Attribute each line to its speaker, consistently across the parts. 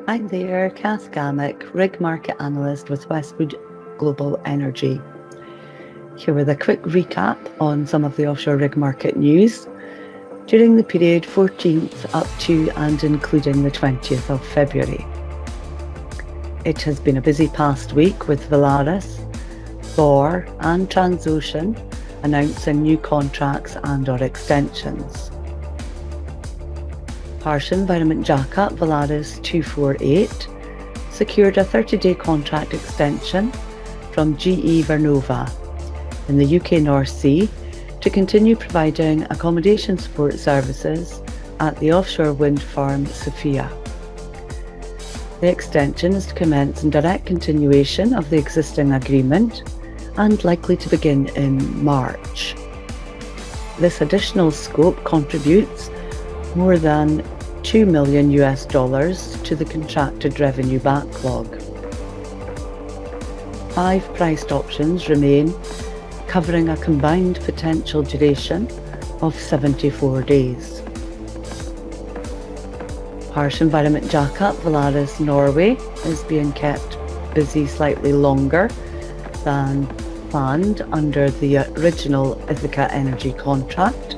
Speaker 1: I'm there, Kath Gammack, Rig Market Analyst with Westwood Global Energy. Here with a quick recap on some of the offshore rig market news during the period 14th up to and including the 20th of February. It has been a busy past week with Valaris, Thor and Transocean announcing new contracts and/or extensions. Harsh environment jackup Valaris 248 secured a 30-day contract extension from GE Vernova in the UK North Sea to continue providing accommodation support services at the offshore wind farm Sophia. The extension is to commence in direct continuation of the existing agreement and likely to begin in March. This additional scope contributes more than $2 million to the contracted revenue backlog. 5 priced options remain, covering a combined potential duration of 74 days. Harsh environment jackup Valaris Norway is being kept busy slightly longer than planned under the original Ithaca Energy contract.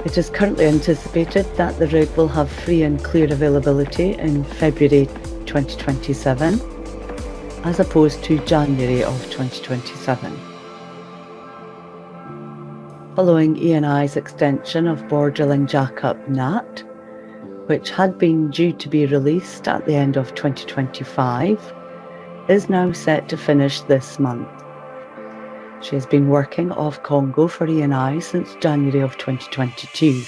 Speaker 1: It is currently anticipated that the rig will have free and clear availability in February 2027, as opposed to January of 2027. Following Eni's extension of bore drilling jackup Nat, which had been due to be released at the end of 2025, is now set to finish this month. She has been working off Congo for Eni since January of 2022.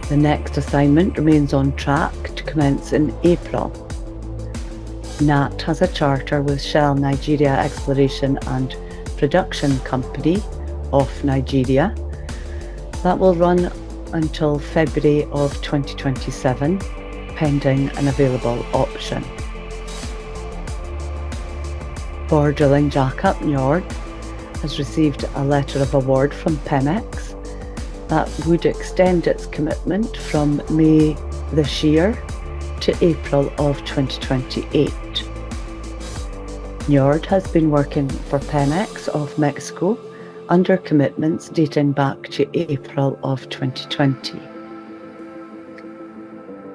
Speaker 1: The next assignment remains on track to commence in April. Nat has a charter with Shell Nigeria Exploration and Production Company off Nigeria that will run until February of 2027, pending an available option. Bore drilling jackup Njord has received a letter of award from Pemex that would extend its commitment from May this year to April of 2028. Njord has been working for Pemex off Mexico under commitments dating back to April of 2020.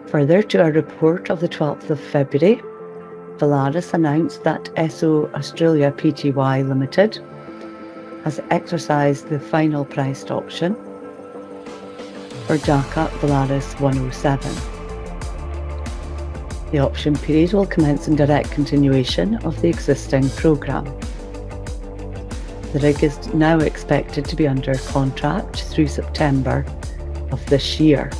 Speaker 1: Further to a report of the 12th of February, Valaris announced that Esso Australia Pty Limited has exercised the final priced option for jackup Valaris 107. The option period will commence in direct continuation of the existing programme. The rig is now expected to be under contract through September of this year.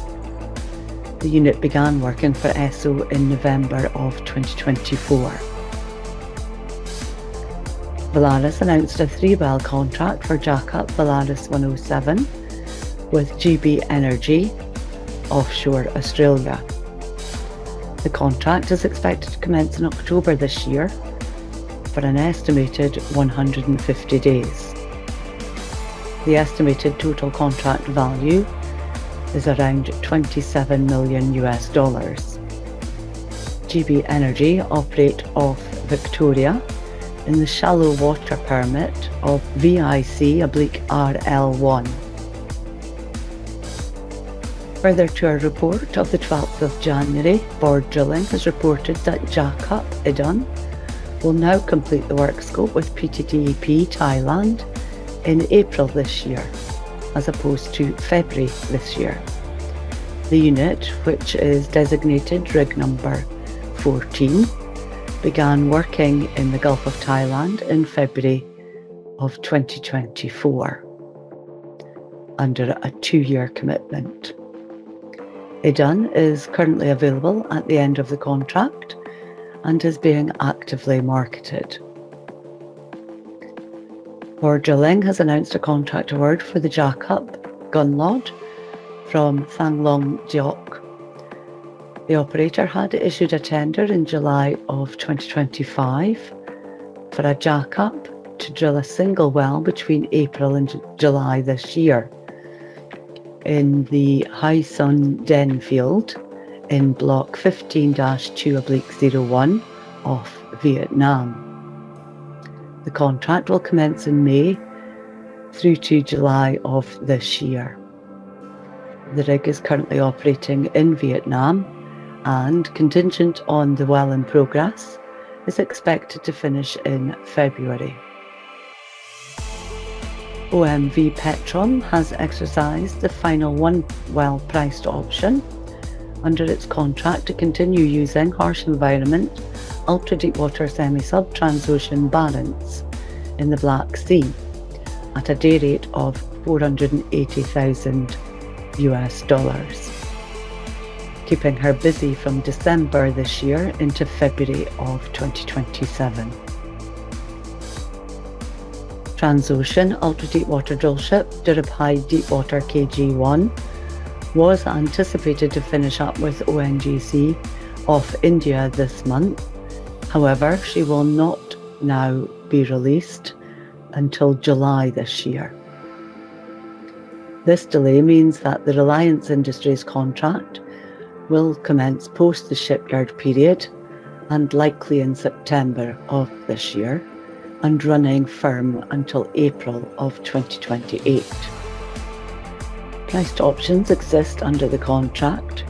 Speaker 1: The unit began working for Esso in November of 2024. Valaris announced a 3-well contract for jackup Valaris 107 with GB Energy, offshore Australia. The contract is expected to commence in October this year for an estimated 150 days. The estimated total contract value is around $27 million. GB Energy operate off Victoria in the shallow water permit of VIC/RL1. Further to a report of the 12th of January, Bore Drilling has reported that jackup Idun will now complete the work scope with PTTEP Thailand in April this year, as opposed to February this year. The unit, which is designated rig number 14, began working in the Gulf of Thailand in February of 2024 under a 2-year commitment. Idun is currently available at the end of the contract and is being actively marketed. Bore Drilling has announced a contract award for the jackup Gunlod from Thanglong Diok. The operator had issued a tender in July of 2025 for a jackup to drill a single well between April and July this year in the Hai Son Den field in Block 15-2/01 off Vietnam. The contract will commence in May through to July of this year. The rig is currently operating in Vietnam and, contingent on the well in progress, is expected to finish in February. OMV Petrom has exercised the final one well-priced option under its contract to continue using harsh environment ultra-deepwater semi-sub Transocean Barents in the Black Sea at a day rate of $480,000, keeping her busy from December this year into February of 2027. Transocean ultra-deepwater drillship Dhirubhai Deepwater KG1 was anticipated to finish up with ONGC off India this month. However, she will not now be released until July this year. This delay means that the Reliance Industries contract will commence post the shipyard period and likely in September of this year, and running firm until April of 2028. Priced options exist under the contract,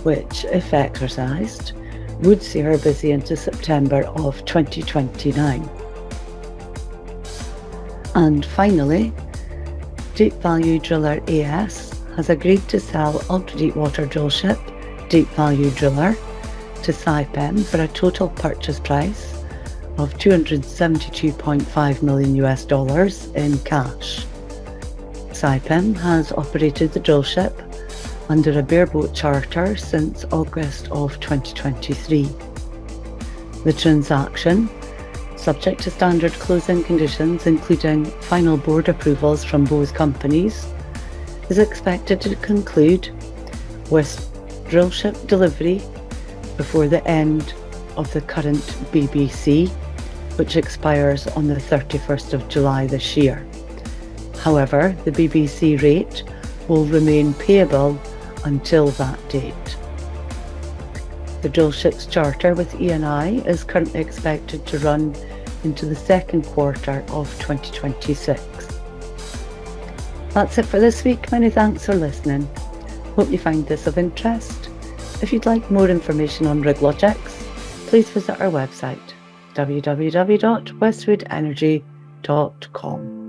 Speaker 1: which, if exercised, would see her busy into September of 2029. And finally, Deep Value Driller AS has agreed to sell ultra-deepwater drillship Deep Value Driller to Saipem for a total purchase price of $272.5 million in cash. Saipem has operated the drillship under a bareboat charter since August of 2023. The transaction, subject to standard closing conditions including final board approvals from both companies, is expected to conclude with drillship delivery before the end of the current BBC, which expires on the 31st of July this year. However, the BBC rate will remain payable until that date. The drillship's charter with Eni is currently expected to run into the second quarter of 2026. That's it for this week. Many thanks for listening. Hope you find this of interest. If you'd like more information on RigLogix, please visit our website www.westwoodenergy.com.